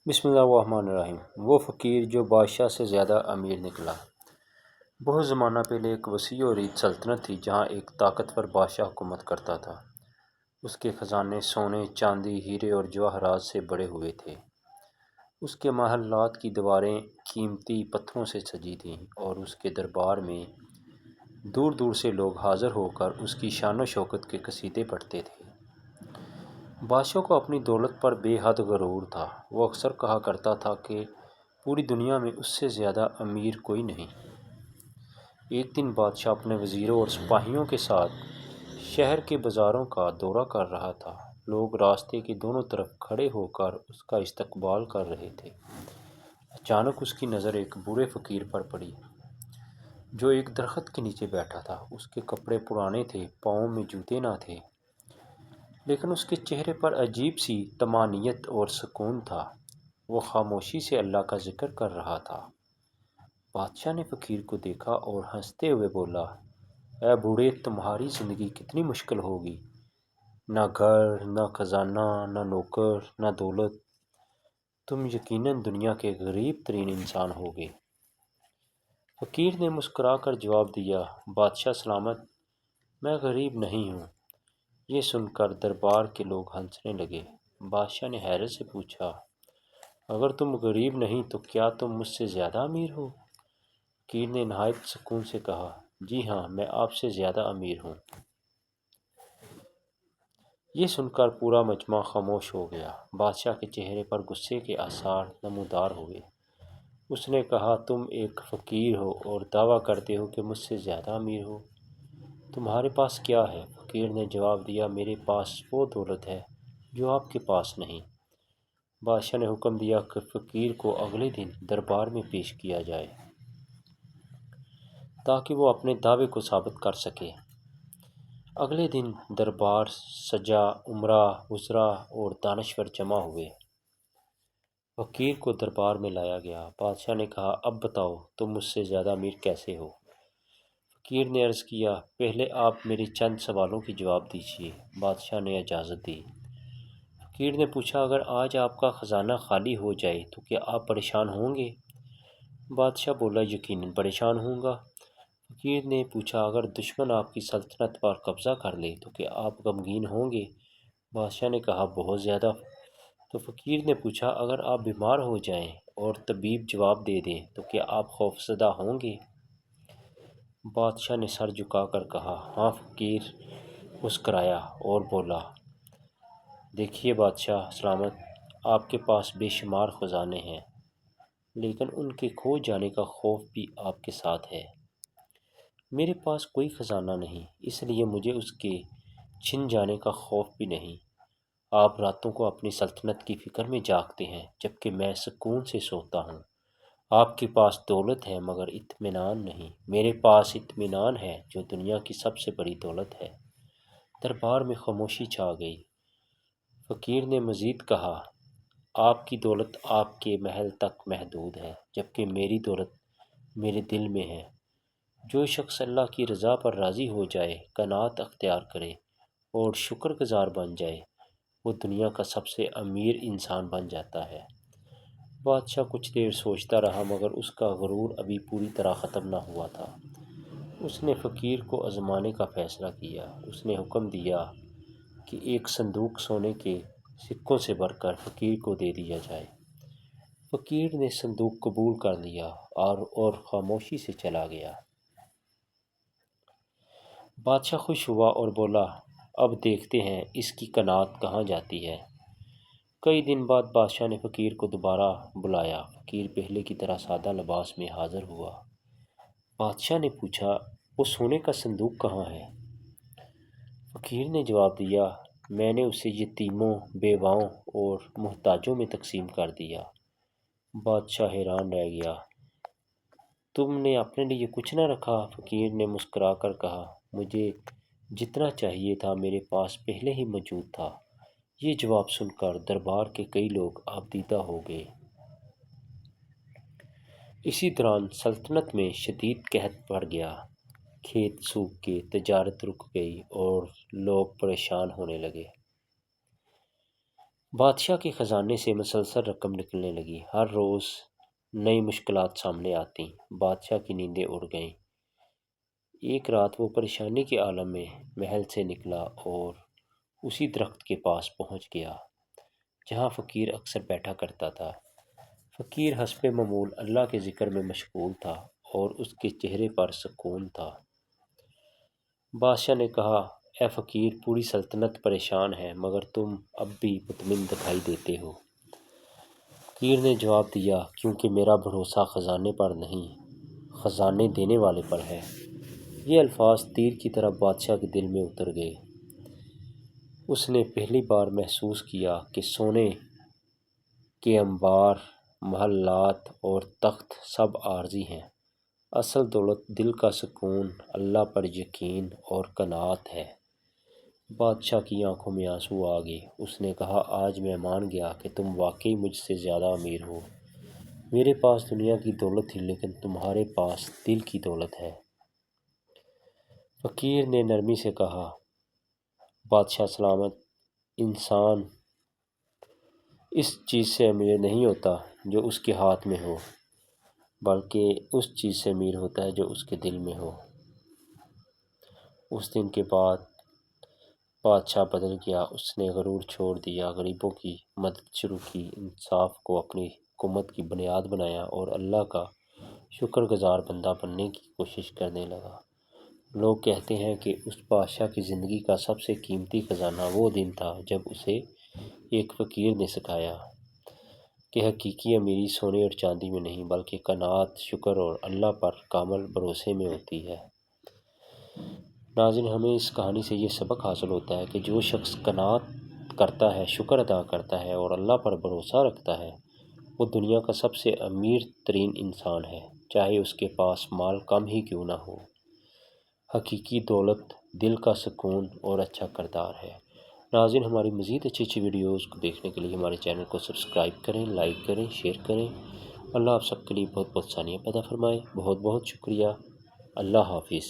بسم اللہ الرحمن الرحیم۔ وہ فقیر جو بادشاہ سے زیادہ امیر نکلا۔ بہت زمانہ پہلے ایک وسیع و عریض سلطنت تھی جہاں ایک طاقتور بادشاہ حکومت کرتا تھا۔ اس کے خزانے سونے، چاندی، ہیرے اور جواہرات سے بڑے ہوئے تھے۔ اس کے محلات کی دیواریں قیمتی پتھروں سے سجی تھیں اور اس کے دربار میں دور دور سے لوگ حاضر ہو کر اس کی شان و شوکت کے قصیدے پڑھتے تھے۔ بادشاہ کو اپنی دولت پر بے حد غرور تھا۔ وہ اکثر کہا کرتا تھا کہ پوری دنیا میں اس سے زیادہ امیر کوئی نہیں۔ ایک دن بادشاہ اپنے وزیروں اور سپاہیوں کے ساتھ شہر کے بازاروں کا دورہ کر رہا تھا۔ لوگ راستے کے دونوں طرف کھڑے ہو کر اس کا استقبال کر رہے تھے۔ اچانک اس کی نظر ایک بوڑھے فقیر پر پڑی جو ایک درخت کے نیچے بیٹھا تھا۔ اس کے کپڑے پرانے تھے، پاؤں میں جوتے نہ تھے، لیکن اس کے چہرے پر عجیب سی طمانینت اور سکون تھا۔ وہ خاموشی سے اللہ کا ذکر کر رہا تھا۔ بادشاہ نے فقیر کو دیکھا اور ہنستے ہوئے بولا، اے بوڑھے، تمہاری زندگی کتنی مشکل ہوگی۔ نہ گھر، نہ خزانہ، نہ نوکر، نہ دولت۔ تم یقیناً دنیا کے غریب ترین انسان ہوگے۔ فقیر نے مسکرا کر جواب دیا، بادشاہ سلامت، میں غریب نہیں ہوں۔ یہ سن کر دربار کے لوگ ہنسنے لگے۔ بادشاہ نے حیرت سے پوچھا، اگر تم غریب نہیں تو کیا تم مجھ سے زیادہ امیر ہو؟ فقیر نے نہایت سکون سے کہا، جی ہاں، میں آپ سے زیادہ امیر ہوں۔ یہ سن کر پورا مجمع خاموش ہو گیا۔ بادشاہ کے چہرے پر غصے کے آثار نمودار ہوئے۔ اس نے کہا، تم ایک فقیر ہو اور دعویٰ کرتے ہو کہ مجھ سے زیادہ امیر ہو۔ تمہارے پاس کیا ہے؟ فقیر نے جواب دیا، میرے پاس وہ دولت ہے جو آپ کے پاس نہیں۔ بادشاہ نے حکم دیا کہ فقیر کو اگلے دن دربار میں پیش کیا جائے تاکہ وہ اپنے دعوے کو ثابت کر سکے۔ اگلے دن دربار سجا، امرا، وزراء اور دانشور جمع ہوئے۔ فقیر کو دربار میں لایا گیا۔ بادشاہ نے کہا، اب بتاؤ تم مجھ سے زیادہ امیر کیسے ہو؟ فقیر نے عرض کیا، پہلے آپ میرے چند سوالوں کی جواب دیجیے۔ بادشاہ نے اجازت دی۔ فقیر نے پوچھا، اگر آج آپ کا خزانہ خالی ہو جائے تو کیا آپ پریشان ہوں گے؟ بادشاہ بولا، یقیناً پریشان ہوں گا۔ فقیر نے پوچھا، اگر دشمن آپ کی سلطنت پر قبضہ کر لے تو کیا آپ غمگین ہوں گے؟ بادشاہ نے کہا، بہت زیادہ۔ تو فقیر نے پوچھا، اگر آپ بیمار ہو جائیں اور طبیب جواب دے دیں تو کیا آپ خوفزدہ ہوں گے؟ بادشاہ نے سر جھکا کر کہا، ہاں۔ فقیر مسکرایا اور بولا، دیکھیے بادشاہ سلامت، آپ کے پاس بے شمار خزانے ہیں، لیکن ان کے کھو جانے کا خوف بھی آپ کے ساتھ ہے۔ میرے پاس کوئی خزانہ نہیں، اس لیے مجھے اس کے چھن جانے کا خوف بھی نہیں۔ آپ راتوں کو اپنی سلطنت کی فکر میں جاگتے ہیں جبکہ میں سکون سے سوتا ہوں۔ آپ کے پاس دولت ہے مگر اطمینان نہیں۔ میرے پاس اطمینان ہے جو دنیا کی سب سے بڑی دولت ہے۔ دربار میں خاموشی چھا گئی۔ فقیر نے مزید کہا، آپ کی دولت آپ کے محل تک محدود ہے جبکہ میری دولت میرے دل میں ہے۔ جو شخص اللہ کی رضا پر راضی ہو جائے، قناعت اختیار کرے اور شکر گزار بن جائے، وہ دنیا کا سب سے امیر انسان بن جاتا ہے۔ بادشاہ کچھ دیر سوچتا رہا مگر اس کا غرور ابھی پوری طرح ختم نہ ہوا تھا۔ اس نے فقیر کو آزمانے کا فیصلہ کیا۔ اس نے حکم دیا کہ ایک صندوق سونے کے سکوں سے بھر کر فقیر کو دے دیا جائے۔ فقیر نے صندوق قبول کر لیا اور خاموشی سے چلا گیا۔ بادشاہ خوش ہوا اور بولا، اب دیکھتے ہیں اس کی قناعت کہاں جاتی ہے۔ کئی دن بعد بادشاہ نے فقیر کو دوبارہ بلایا۔ فقیر پہلے کی طرح سادہ لباس میں حاضر ہوا۔ بادشاہ نے پوچھا، وہ سونے کا صندوق کہاں ہے؟ فقیر نے جواب دیا، میں نے اسے یتیموں، بیواؤں اور محتاجوں میں تقسیم کر دیا۔ بادشاہ حیران رہ گیا، تم نے اپنے لیے کچھ نہ رکھا؟ فقیر نے مسکرا کر کہا، مجھے جتنا چاہیے تھا میرے پاس پہلے ہی موجود تھا۔ یہ جواب سن کر دربار کے کئی لوگ آبدیدہ ہو گئے۔ اسی دوران سلطنت میں شدید قحط پڑ گیا۔ کھیت سوکھ گئے، تجارت رک گئی اور لوگ پریشان ہونے لگے۔ بادشاہ کے خزانے سے مسلسل رقم نکلنے لگی، ہر روز نئی مشکلات سامنے آتی، بادشاہ کی نیندیں اڑ گئیں۔ ایک رات وہ پریشانی کے عالم میں محل سے نکلا اور اسی درخت کے پاس پہنچ گیا جہاں فقیر اکثر بیٹھا کرتا تھا۔ فقیر حسب معمول اللہ کے ذکر میں مشغول تھا اور اس کے چہرے پر سکون تھا۔ بادشاہ نے کہا، اے فقیر، پوری سلطنت پریشان ہے مگر تم اب بھی مطمئن دکھائی دیتے ہو۔ فقیر نے جواب دیا، کیونکہ میرا بھروسہ خزانے پر نہیں، خزانے دینے والے پر ہے۔ یہ الفاظ تیر کی طرح بادشاہ کے دل میں اتر گئے۔ اس نے پہلی بار محسوس کیا کہ سونے کے انبار، محلات اور تخت سب عارضی ہیں، اصل دولت دل کا سکون، اللہ پر یقین اور قناعت ہے۔ بادشاہ کی آنکھوں میں آنسو آ گئے۔ اس نے کہا، آج میں مان گیا کہ تم واقعی مجھ سے زیادہ امیر ہو۔ میرے پاس دنیا کی دولت ہے لیکن تمہارے پاس دل کی دولت ہے۔ فقیر نے نرمی سے کہا، بادشاہ سلامت، انسان اس چیز سے امیر نہیں ہوتا جو اس کے ہاتھ میں ہو، بلکہ اس چیز سے امیر ہوتا ہے جو اس کے دل میں ہو۔ اس دن کے بعد بادشاہ بدل گیا۔ اس نے غرور چھوڑ دیا، غریبوں کی مدد شروع کی، انصاف کو اپنی حکومت کی بنیاد بنایا اور اللہ کا شکر گزار بندہ بننے کی کوشش کرنے لگا۔ لوگ کہتے ہیں کہ اس بادشاہ کی زندگی کا سب سے قیمتی خزانہ وہ دن تھا جب اسے ایک فقیر نے سکھایا کہ حقیقی امیری سونے اور چاندی میں نہیں بلکہ قناعت، شکر اور اللہ پر کامل بھروسے میں ہوتی ہے۔ ناظرین، ہمیں اس کہانی سے یہ سبق حاصل ہوتا ہے کہ جو شخص قناعت کرتا ہے، شکر ادا کرتا ہے اور اللہ پر بھروسہ رکھتا ہے، وہ دنیا کا سب سے امیر ترین انسان ہے، چاہے اس کے پاس مال کم ہی کیوں نہ ہو۔ حقیقی دولت دل کا سکون اور اچھا کردار ہے۔ ناظرین، ہماری مزید اچھی ویڈیوز کو دیکھنے کے لیے ہمارے چینل کو سبسکرائب کریں، لائک کریں، شیئر کریں۔ اللہ آپ سب کے لیے بہت بہت ثانیہ پیدا فرمائے۔ بہت بہت شکریہ۔ اللہ حافظ۔